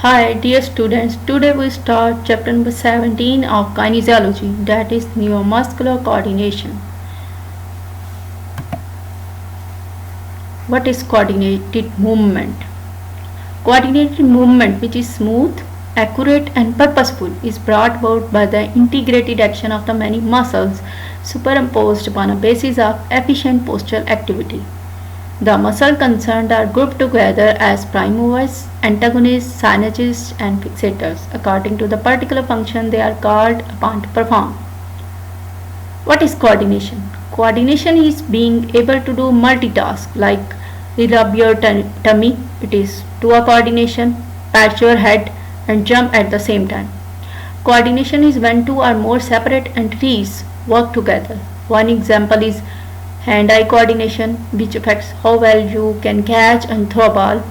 Hi dear students, today we start chapter number 17 of kinesiology, that is neuromuscular coordination. What is coordinated movement? Coordinated movement, which is smooth, accurate and purposeful, is brought about by the integrated action of the many muscles superimposed upon a basis of efficient postural activity. The muscles concerned are grouped together as prime movers, antagonists, synergists and fixators. According to the particular function they are called upon to perform. What is coordination? Coordination is being able to do multitask like rub your tummy, it is two-a coordination, pat your head and jump at the same time. Coordination is when two or more separate entities work together. One example is hand-eye coordination, which affects how well you can catch and throw a ball.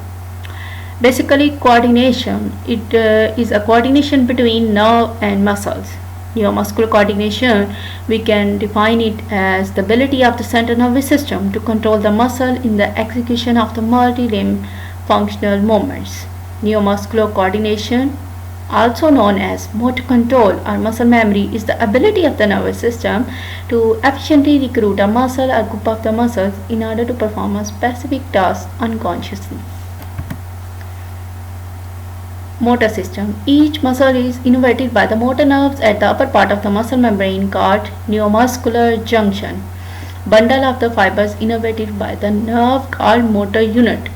Basically, coordination is a coordination between nerve and muscles. Neuromuscular coordination, we can define it as the ability of the central nervous system to control the muscle in the execution of the multi-limb functional movements. Neuromuscular coordination, also known as motor control or muscle memory, is the ability of the nervous system to efficiently recruit a muscle or group of the muscles in order to perform a specific task unconsciously. Motor system. Each muscle is innervated by the motor nerves at the upper part of the muscle membrane called neuromuscular junction. Bundle of the fibers innervated by the nerve called motor unit.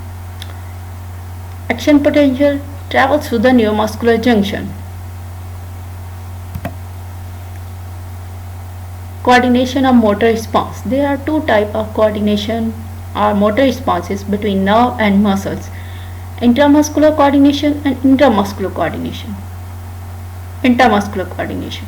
Action potential travels through the neuromuscular junction. Coordination of motor response. There are two types of coordination or motor responses between nerve and muscles: intramuscular coordination and intramuscular coordination. Intramuscular coordination.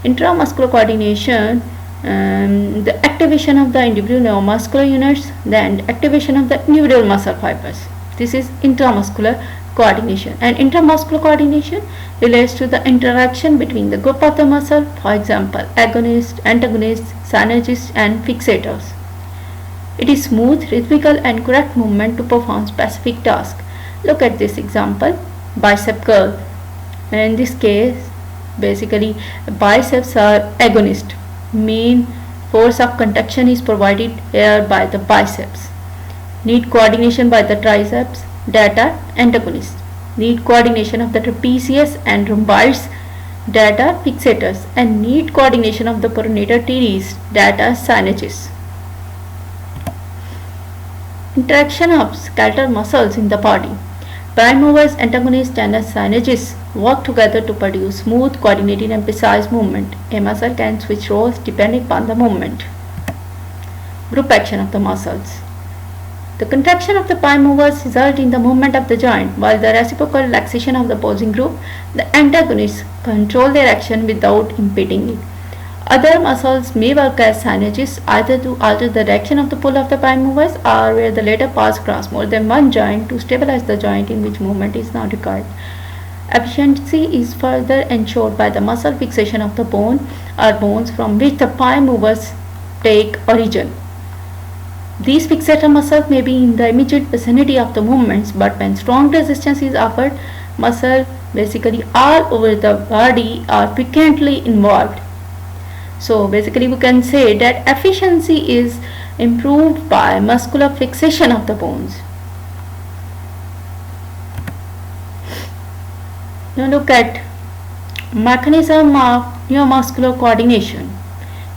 Intramuscular coordination, the activation of the individual neuromuscular units, then activation of the individual muscle fibers. This is intramuscular coordination. And intramuscular coordination relates to the interaction between the group of the muscle, for example agonists, antagonists, synergists and fixators. It is smooth, rhythmical and correct movement to perform specific tasks. Look at this example, bicep curl. In this case, basically biceps are agonist. Main force of contraction is provided here by the biceps. Need coordination by the triceps, that are antagonists. Need coordination of the trapezius and rhomboids, that are fixators, and need coordination of the pronator teres, that are synergists. Interaction of skeletal muscles in the body. Prime movers, antagonists and synergists work together to produce smooth, coordinated and precise movement. A muscle can switch roles depending upon the movement. Group action of the muscles. The contraction of the prime movers result in the movement of the joint, while the reciprocal relaxation of the opposing group, the antagonists control their action without impeding it. Other muscles may work as synergists either to alter the direction of the pull of the prime movers or where the latter pass across more than one joint to stabilize the joint in which movement is not required. Efficiency is further ensured by the muscle fixation of the bone or bones from which the prime movers take origin. These fixator muscles may be in the immediate vicinity of the movements, but when strong resistance is offered, muscles basically all over the body are frequently involved. So basically we can say that efficiency is improved by muscular fixation of the bones. Now look at mechanism of neuromuscular coordination.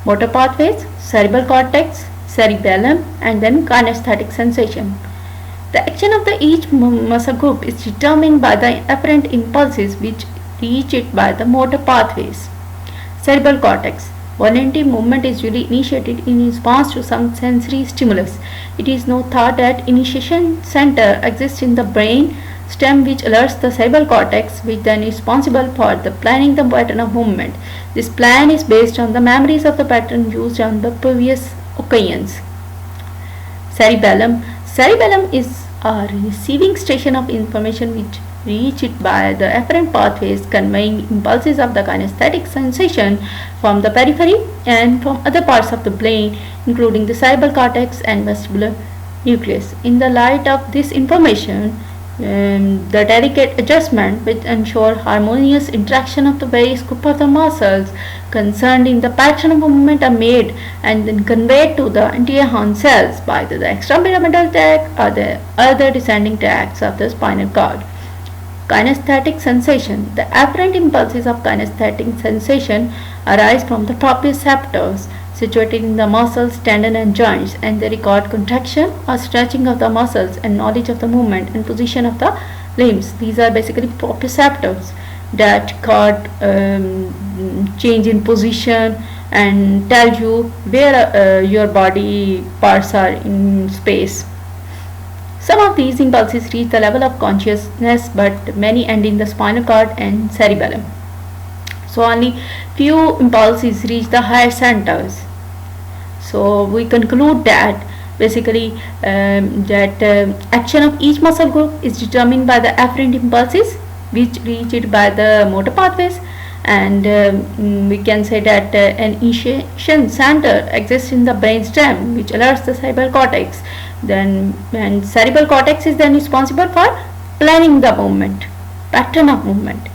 Motor pathways, cerebral cortex, cerebellum and then kinesthetic sensation. The action of each muscle group is determined by the apparent impulses which reach it by the motor pathways. Cerebral cortex. Voluntary movement is usually initiated in response to some sensory stimulus. It is no thought that initiation center exists in the brain stem which alerts the cerebral cortex, which then is responsible for the planning the pattern of movement. This plan is based on the memories of the pattern used on the previous occasions. Cerebellum. Cerebellum is a receiving station of information which reach it by the afferent pathways conveying impulses of the kinesthetic sensation from the periphery and from other parts of the brain including the cerebral cortex and vestibular nucleus. In the light of this information, The delicate adjustment which ensure harmonious interaction of the various group of the muscles concerned in the pattern of movement are made and then conveyed to the anterior horn cells by the extrapyramidal tract or the other descending tracts of the spinal cord. Kinesthetic sensation. The apparent impulses of kinesthetic sensation arise from the proprioceptors situated in the muscles, tendon and joints, and they record contraction or stretching of the muscles and knowledge of the movement and position of the limbs. These are basically proprioceptors that record change in position and tell you where your body parts are in space. Some of these impulses reach the level of consciousness, but many end in the spinal cord and cerebellum. So only few impulses reach the higher centers. So we conclude that basically action of each muscle group is determined by the afferent impulses which reach it by the motor pathways, and we can say that an initiation center exists in the brainstem which alerts the cerebral cortex. Then and cerebral cortex is then responsible for planning the movement, pattern of movement,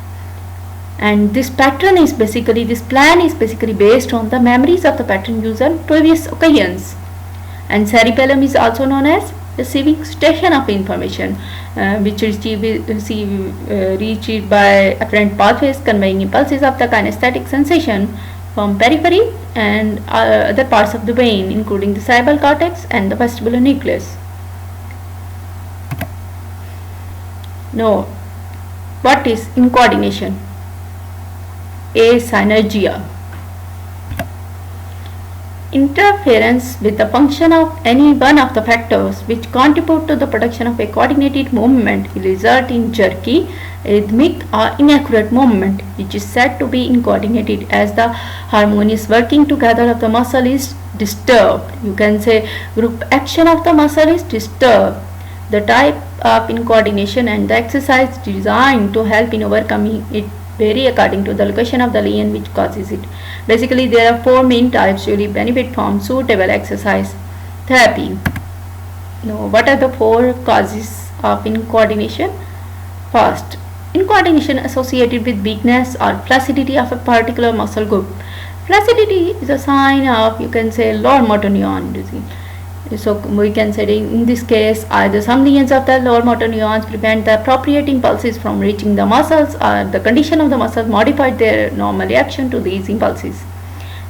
and this plan is basically based on the memories of the pattern used on previous occasions. And cerebellum is also known as receiving station of information, which reached by afferent pathways conveying impulses of the kinesthetic sensation from periphery and other parts of the brain, including the cerebral cortex and the vestibular nucleus. Now, what is incoordination? A synergia. Interference with the function of any one of the factors which contribute to the production of a coordinated movement will result in jerky, rhythmic or inaccurate movement, which is said to be incoordinated as the harmonious working together of the muscle is disturbed. You can say group action of the muscle is disturbed. The type of incoordination and the exercise designed to help in overcoming it vary according to the location of the lesion which causes it. Basically, there are four main types really benefit from suitable exercise therapy. Now, what are the four causes of incoordination? First, incoordination associated with weakness or flaccidity of a particular muscle group. Flaccidity is a sign of, you can say, lower motor neuron. So we can say in this case either some lesions of the lower motor neurons prevent the appropriate impulses from reaching the muscles, or the condition of the muscles modified their normal reaction to these impulses.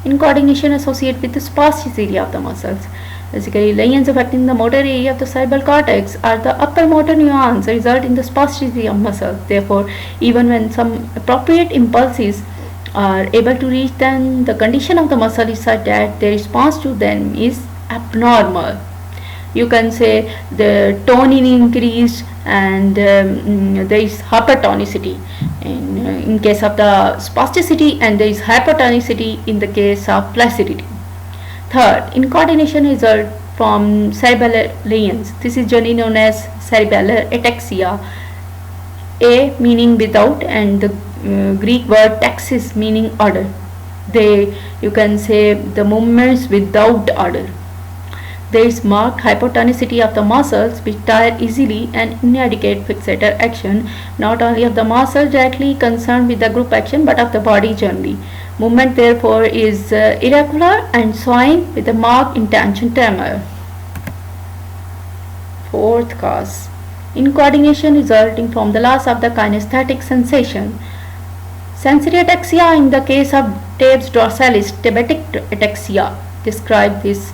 Incoordination associated with the spasticity of the muscles. Basically, lesions affecting the motor area of the cerebral cortex or the upper motor neurons result in the spasticity of muscles. Therefore, even when some appropriate impulses are able to reach them, the condition of the muscle is such that their response to them is abnormal. You can say the tone is increased and there is hypertonicity in case of the spasticity, and there is hypertonicity in the case of flaccidity. Third, incoordination results from cerebellar lesions. This is generally known as cerebellar ataxia. A meaning without, and the Greek word taxis meaning order. You can say the movements without order. There is marked hypotonicity of the muscles which tire easily and inadequate fixator action, not only of the muscle directly concerned with the group action but of the body generally. Movement therefore is irregular and swaying with a marked intention tremor. Fourth cause, incoordination resulting from the loss of the kinesthetic sensation. Sensory ataxia in the case of Tabes dorsalis, tabetic ataxia, describe this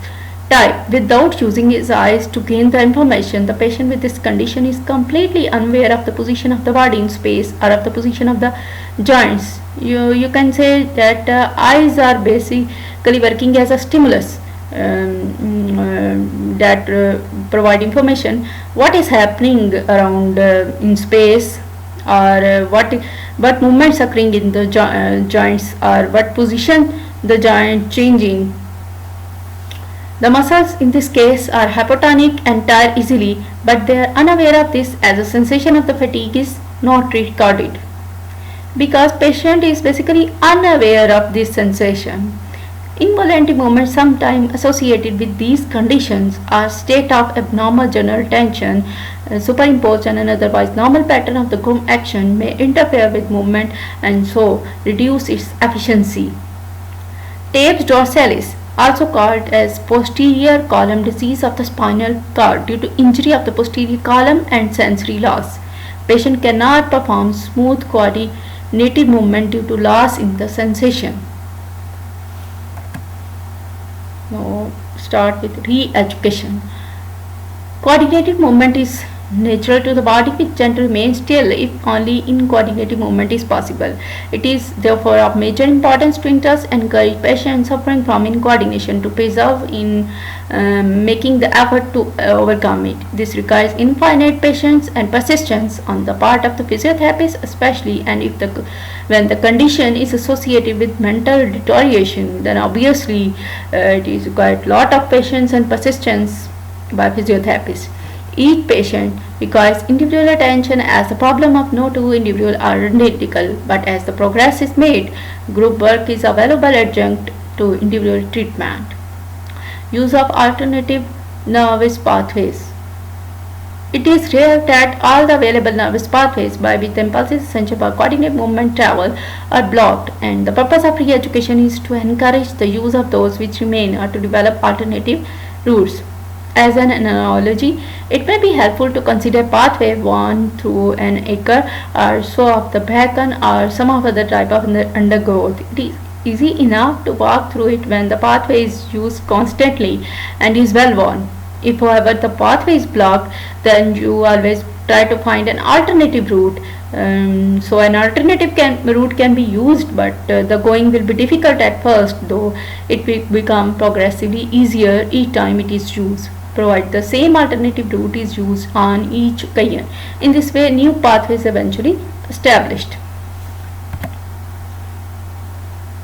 type. Without using his eyes to gain the information, the patient with this condition is completely unaware of the position of the body in space or of the position of the joints. You can say that eyes are basically working as a stimulus that provide information what is happening around in space, or what movements occurring in the joints, or what position the joint changing. The muscles in this case are hypotonic and tire easily, but they are unaware of this as a sensation of the fatigue is not recorded. Because patient is basically unaware of this sensation. Involuntary movements sometimes associated with these conditions are state of abnormal general tension superimposed on an otherwise normal pattern of the groom action may interfere with movement and so reduce its efficiency. Tape's dorsalis, also called as posterior column disease of the spinal cord due to injury of the posterior column and sensory loss. Patient cannot perform smooth coordinated movement due to loss in the sensation. Now start with re-education. Coordinated movement is natural to the body which tend to remain still if only in coordinated movement is possible. It is therefore of major importance to interest and encourage patients suffering from incoordination to persevere in making the effort to overcome it. This requires infinite patience and persistence on the part of the physiotherapist, especially and if when the condition is associated with mental deterioration, then obviously it is required lot of patience and persistence by physiotherapists. Each patient requires individual attention as the problem of no two individuals are identical, but as the progress is made, group work is a valuable adjunct to individual treatment. Use of alternative nervous pathways. It is rare that all the available nervous pathways by which the impulses essential for coordinated movement travel are blocked, and the purpose of re-education is to encourage the use of those which remain or to develop alternative routes. As an analogy, it may be helpful to consider pathway worn through an acre or so of the bracken or some other type of undergrowth. It is easy enough to walk through it when the pathway is used constantly and is well worn. If however the pathway is blocked, then you always try to find an alternative route. So an alternative route can be used, but the going will be difficult at first, though it will become progressively easier each time it is used. Provide the same alternative route is used on each occasion. In this way, new pathways eventually established.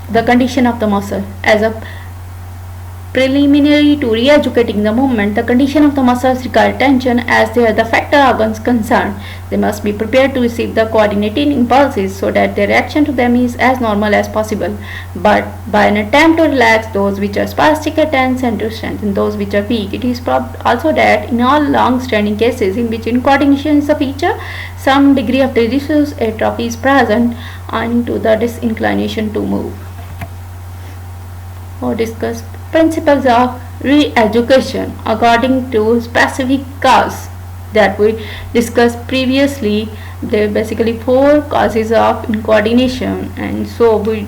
The condition of the muscle. As a preliminary to re-educating the movement, the condition of the muscles require attention as they are the factor organs concerned. They must be prepared to receive the coordinating impulses so that their reaction to them is as normal as possible, but by an attempt to relax those which are spastic and tense and to strengthen those which are weak. It is also that in all long-standing cases in which incoordination is a feature, some degree of reduced atrophy is present owing to the disinclination to move. Or discuss principles of re-education according to specific cause that we discussed previously. There are basically 4 causes of incoordination, and so we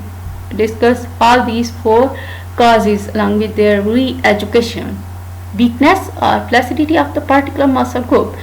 discuss all these 4 causes along with their re-education. Weakness or flaccidity of the particular muscle group.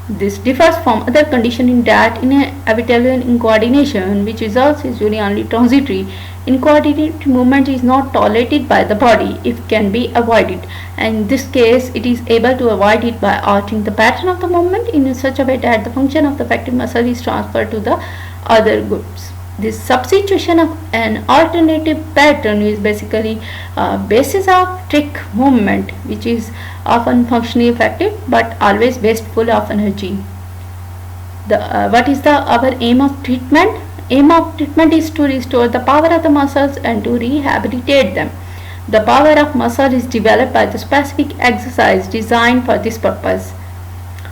This differs from other conditions in that inevitable incoordination, which results usually only transitory. Incoordinated movement is not tolerated by the body if can be avoided, and in this case it is able to avoid it by altering the pattern of the movement in such a way that the function of the affected muscle is transferred to the other groups. This substitution of an alternative pattern is basically a basis of trick movement, which is often functionally effective but always wasteful of energy. What is our aim of treatment? Aim of treatment is to restore the power of the muscles and to rehabilitate them. The power of muscle is developed by the specific exercise designed for this purpose,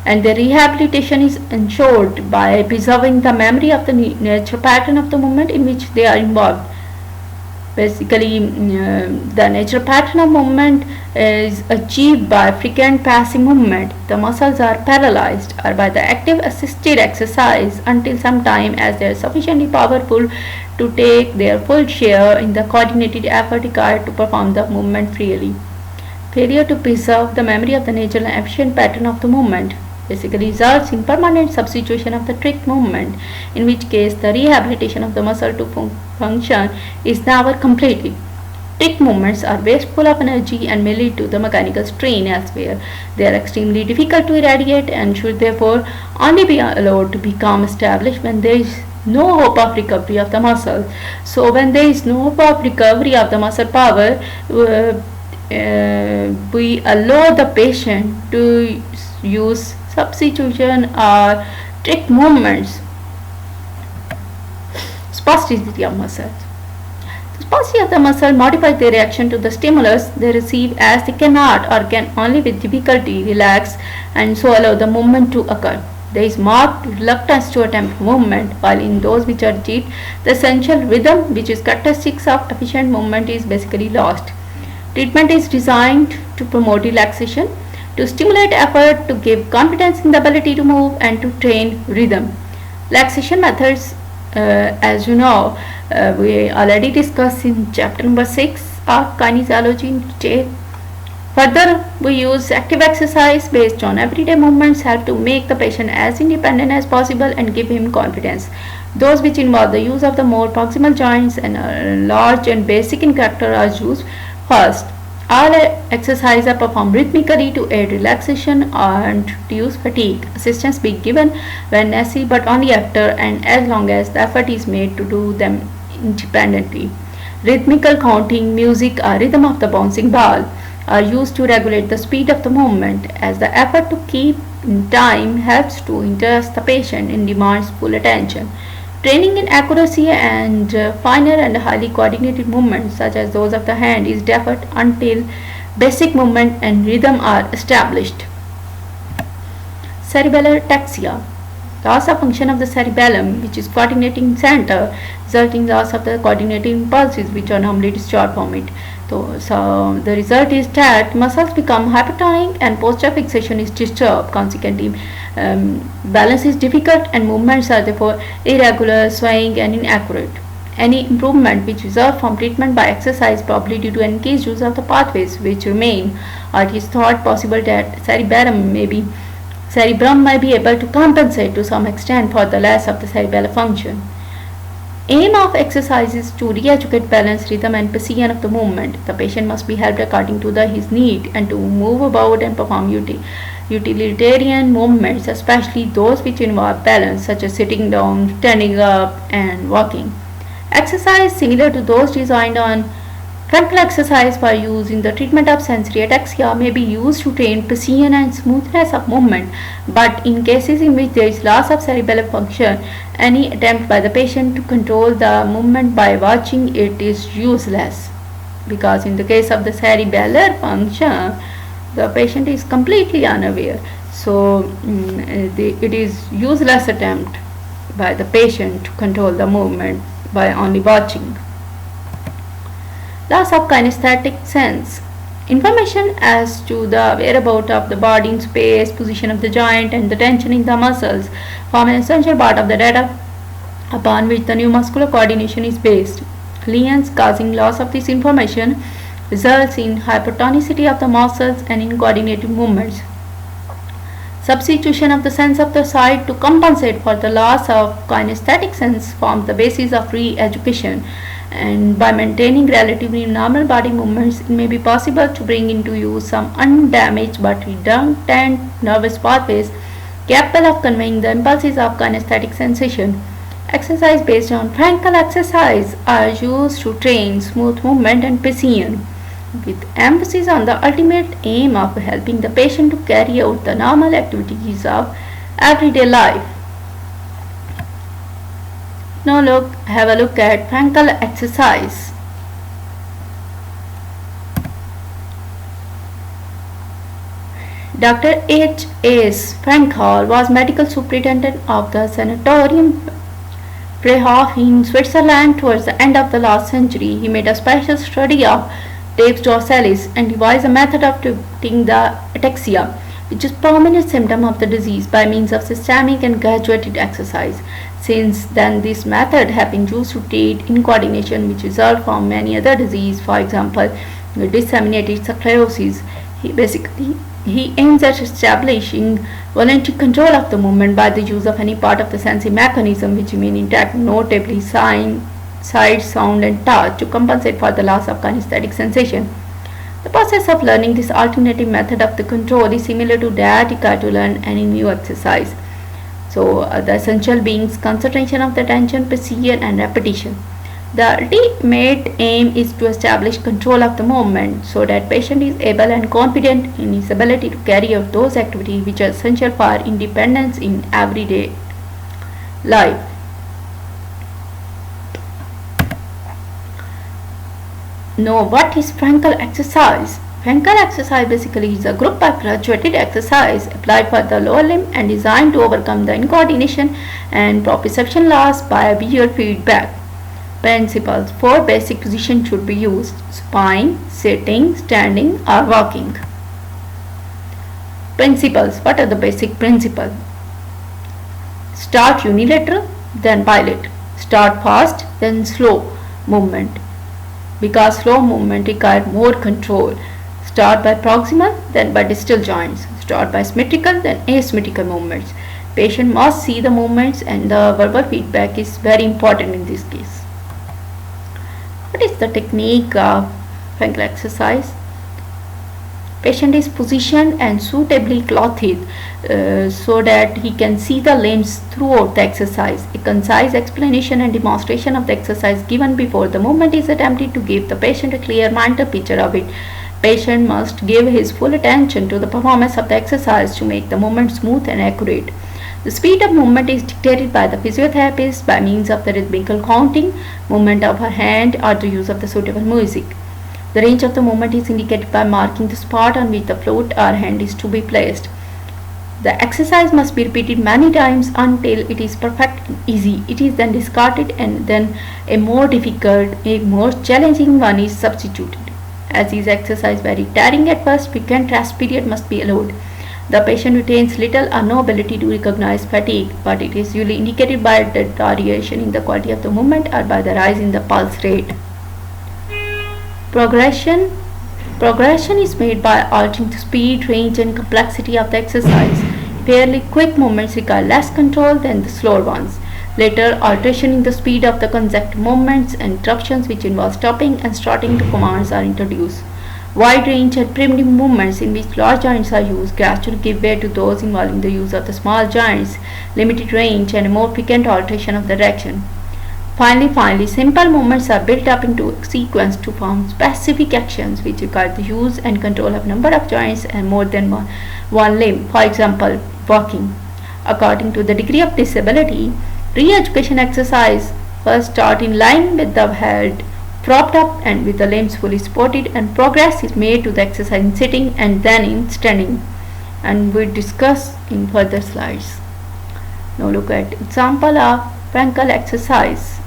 and the rehabilitation is ensured by preserving the memory of the natural pattern of the movement in which they are involved. Basically, the natural pattern of movement is achieved by frequent passive movement. The muscles are paralyzed or by the active assisted exercise until some time as they are sufficiently powerful to take their full share in the coordinated effort required to perform the movement freely. Failure to preserve the memory of the natural and efficient pattern of the movement basically results in permanent substitution of the trick movement, in which case the rehabilitation of the muscle to function is never completed. Trick movements are wasteful of energy and may lead to the mechanical strain elsewhere. They are extremely difficult to eradicate and should therefore only be allowed to become established when there is no hope of recovery of the muscle. So when there is no hope of recovery of the muscle power, we allow the patient to use substitution or trick movements. Spasticity of muscles. Spasticity of the muscle modifies their reaction to the stimulus they receive as they cannot or can only with difficulty relax and so allow the movement to occur. There is marked reluctance to attempt movement, while in those which are achieved, the essential rhythm, which is characteristics of efficient movement, is basically lost. Treatment is designed to promote relaxation, to stimulate effort, to give confidence in the ability to move, and to train rhythm. Relaxation methods, as you know, we already discussed in chapter number 6 of kinesiology in detail. Further, we use active exercise based on everyday movements help to make the patient as independent as possible and give him confidence. Those which involve the use of the more proximal joints and are large and basic in character are used first. All exercises are performed rhythmically to aid relaxation and reduce fatigue. Assistance be given when necessary but only after and as long as the effort is made to do them independently. Rhythmical counting, music or rhythm of the bouncing ball are used to regulate the speed of the movement, as the effort to keep in time helps to interest the patient and demands full attention. Training in accuracy and finer and highly coordinated movements such as those of the hand is deferred until basic movement and rhythm are established. Cerebellar ataxia. Loss of function of the cerebellum, which is coordinating center, resulting loss of the coordinating impulses which are normally discharged from it. So the result is that muscles become hypertonic and posture fixation is disturbed. Consequently, balance is difficult and movements are therefore irregular, swaying and inaccurate. Any improvement which results from treatment by exercise probably due to increased use of the pathways which remain, or it is thought possible that cerebrum may be able to compensate to some extent for the loss of the cerebellar function. Aim of exercise is to re-educate balance, rhythm and precision of the movement. The patient must be helped according to his need and to move about and perform utilitarian movements, especially those which involve balance such as sitting down, standing up and walking. Exercise similar to those designed on Frontal exercise for use in the treatment of sensory ataxia may be used to train precision and smoothness of movement, but in cases in which there is loss of cerebellar function, any attempt by the patient to control the movement by watching it is useless, because in the case of the cerebellar function, the patient is completely unaware. So it is useless attempt by the patient to control the movement by only watching. Loss of kinesthetic sense. Information as to the whereabouts of the body in space, position of the joint and the tension in the muscles form an essential part of the data upon which the new muscular coordination is based. Lesions causing loss of this information results in hypertonicity of the muscles and in coordinated movements. Substitution of the sense of the sight to compensate for the loss of kinesthetic sense forms the basis of re-education, and by maintaining relatively normal body movements it may be possible to bring into use some undamaged but redundant nervous pathways capable of conveying the impulses of kinesthetic sensation. Exercise based on Frankel exercise are used to train smooth movement and precision, with emphasis on the ultimate aim of helping the patient to carry out the normal activities of everyday life. Now have a look at Frankel exercise. Dr. H. S. Frankel was medical superintendent of the Sanatorium Freihof in Switzerland towards the end of the last century. He made a special study of Dave's dorsalis and devised a method of treating the ataxia, which is a prominent symptom of the disease, by means of systemic and graduated exercise. Since then, this method has been used to treat incoordination which result from many other diseases, for example, disseminated sclerosis. He aims at establishing voluntary control of the movement by the use of any part of the sensory mechanism which remain intact, notably sight, sound and touch, to compensate for the loss of kinesthetic sensation. The process of learning this alternative method of the control is similar to that required to learn any new exercise. So the essential being concentration of the attention, precision and repetition. The ultimate aim is to establish control of the movement so that patient is able and confident in his ability to carry out those activities which are essential for independence in everyday life. know what is Frankel exercise. Frankel exercise basically is a group graduated exercise applied for the lower limb and designed to overcome the incoordination and proprioception loss by visual feedback. Principles: 4 basic positions should be used: supine, sitting, standing, or walking. Principles: what are the basic principles? Start unilateral, then bilateral. Start fast, then slow movement, because slow movement requires more control. Start by proximal, then by distal joints. Start by symmetrical, then asymmetrical movements. Patient must see the movements, and the verbal feedback is very important in this case. What is the technique of Frankel exercise? Patient is positioned and suitably clothed so that he can see the limbs throughout the exercise. A concise explanation and demonstration of the exercise given before the movement is attempted to give the patient a clear mental picture of it. Patient must give his full attention to the performance of the exercise to make the movement smooth and accurate. The speed of movement is dictated by the physiotherapist by means of the rhythmical counting, movement of her hand, or the use of the suitable music. The range of the movement is indicated by marking the spot on which the foot or hand is to be placed. The exercise must be repeated many times until it is perfect and easy. It is then discarded, and then a more difficult, a more challenging one is substituted. As is exercise very tiring at first, frequent rest period must be allowed. The patient retains little or no ability to recognize fatigue, but it is usually indicated by deterioration in the quality of the movement or by the rise in the pulse rate. Progression is made by altering the speed, range, and complexity of the exercise. Fairly quick movements require less control than the slower ones. Later, alteration in the speed of the consecutive movements and interruptions which involve stopping and starting the commands are introduced. Wide range and primitive movements in which large joints are used gradually give way to those involving the use of the small joints, limited range, and a more frequent alteration of the direction. Finally, simple movements are built up into a sequence to form specific actions which require the use and control of number of joints and more than one limb. For example, walking. According to the degree of disability, re-education exercise first start in lying with the head propped up and with the limbs fully supported, and progress is made to the exercise in sitting and then in standing, and we discuss in further slides. Now look at example of Frankel exercise.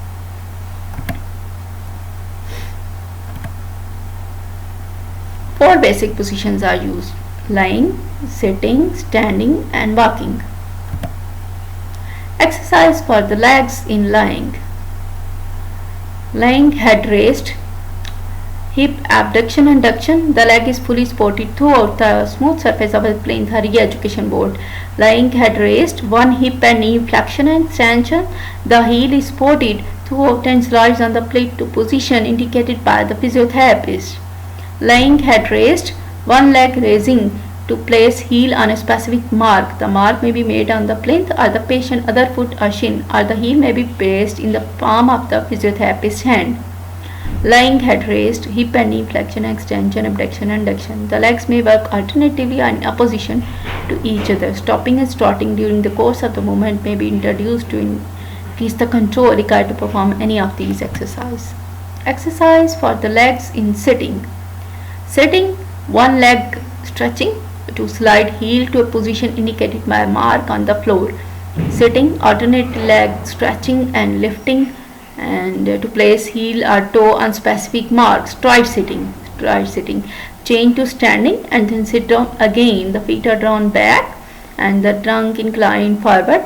Four basic positions are used: lying, sitting, standing, and walking. Exercise for the legs in lying. Lying, head raised, hip abduction and adduction. The leg is fully supported throughout the smooth surface of a plain re-education board. Lying, head raised, one hip and knee flexion and extension. The heel is supported throughout and slides on the plate to position indicated by the physiotherapist. Lying, head raised, one leg raising to place heel on a specific mark. The mark may be made on the plinth or the patient's other foot or shin, or the heel may be placed in the palm of the physiotherapist's hand. Lying, head raised, hip and knee flexion, extension, abduction and adduction. The legs may work alternatively in opposition to each other. Stopping and starting during the course of the movement may be introduced to increase the control required to perform any of these exercises. Exercise for the legs in sitting. Sitting, one leg stretching to slide heel to a position indicated by a mark on the floor. Sitting, alternate leg stretching and lifting and to place heel or toe on specific marks. Stride sitting. Change to standing and then sit down again. The feet are drawn back and the trunk inclined forward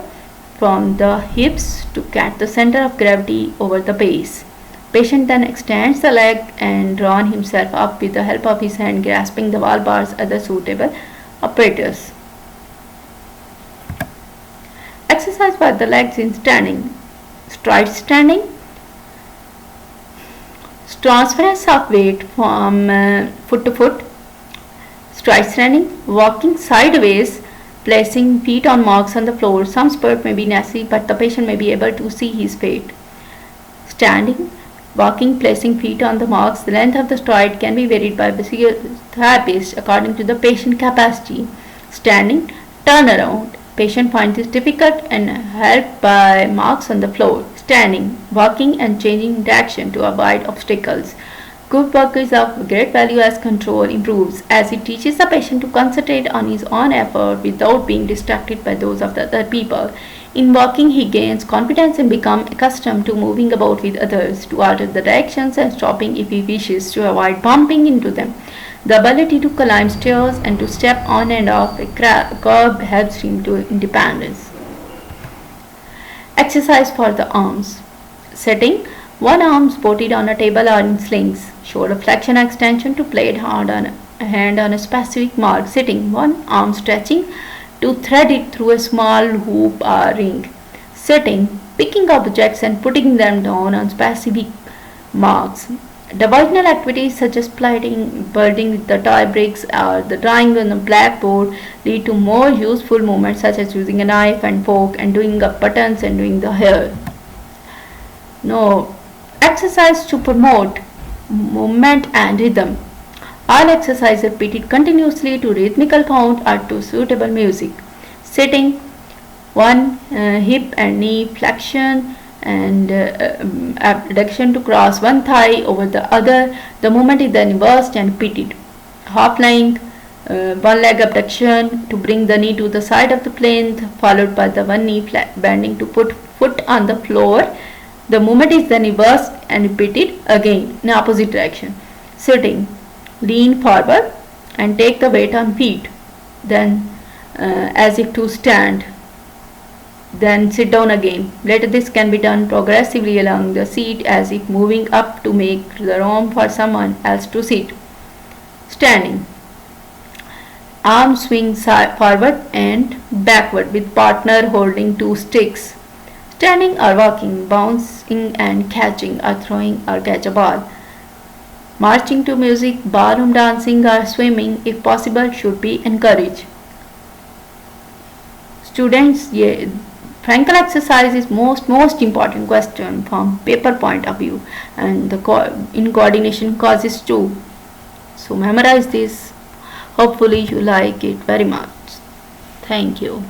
from the hips to catch the center of gravity over the base. Patient then extends the leg and draws himself up with the help of his hand grasping the wall bars or the suitable apparatus. Exercise for the legs in standing. Stride standing. Transference of weight from foot to foot. Stride standing. Walking sideways, placing feet on marks on the floor. Some support may be necessary, but the patient may be able to see his feet. Standing. Walking, placing feet on the marks. The length of the stride can be varied by the physiotherapist according to the patient capacity. Standing, turn around. Patient finds this difficult and helped by marks on the floor. Standing, walking and changing direction to avoid obstacles. Group work is of great value as control improves, as it teaches the patient to concentrate on his own effort without being distracted by those of the other people. In walking, he gains confidence and becomes accustomed to moving about with others, to alter the directions and stopping if he wishes, to avoid bumping into them. The ability to climb stairs and to step on and off a curb helps him to independence. Exercise for the arms. Setting. One arm supported on a table or in slings. Shoulder flexion extension to place hand on a specific mark. Sitting. One arm stretching to thread it through a small hoop or ring. Sitting. Picking objects and putting them down on specific marks. Divisional activities such as plating, building with the toy bricks, or the drawing on the blackboard lead to more useful movements such as using a knife and fork and doing up buttons and doing the hair. No. Exercise to promote movement and rhythm. All exercise repeated continuously to rhythmical count or to suitable music. Sitting. One hip and knee flexion and abduction to cross one thigh over the other. The movement is then reversed and repeated. Half lying, one leg abduction to bring the knee to the side of the plinth, followed by the one knee bending to put foot on the floor. The movement is then reversed and repeated again in opposite direction. Sitting, lean forward and take the weight on feet, then as if to stand. Then sit down again. Later this can be done progressively along the seat as if moving up to make the room for someone else to sit. Standing. Arms swing forward and backward with partner holding two sticks. Standing or walking, bouncing and catching or throwing or catch a ball. Marching to music, ballroom dancing or swimming if possible should be encouraged. Students, Frankel exercise is most important question from paper point of view, and the in coordination causes too. So memorize this. Hopefully you like it very much. Thank you.